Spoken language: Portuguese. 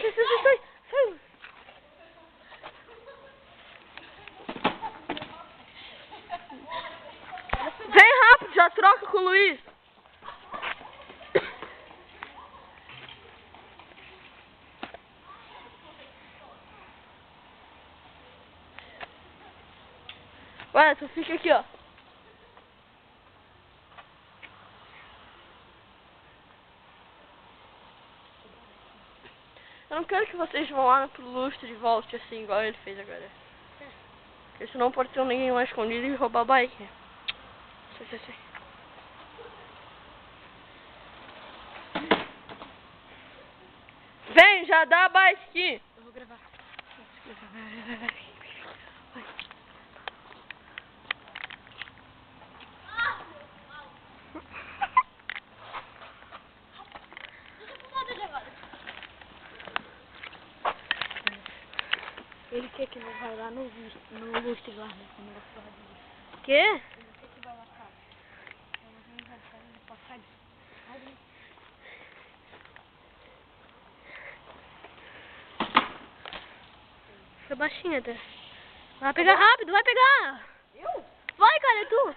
Sai. Vem rápido, já troca com o Luiz. Ué, tu fica aqui, ó. Eu não quero que vocês vão lá pro lustre e volte assim, igual ele fez agora. Porque senão pode ter ninguém lá escondido e roubar a bike. Sai. Vem, já dá a bike aqui. Eu vou gravar. Vai. Ele quer que não vai lá no lustre lá, né? No negócio lá de... Quê? Ele quer que vai lá, cara. Ele vai passar de... Foi baixinha até. Vai pegar rápido, vai pegar! Eu? Vai, cara, é tu!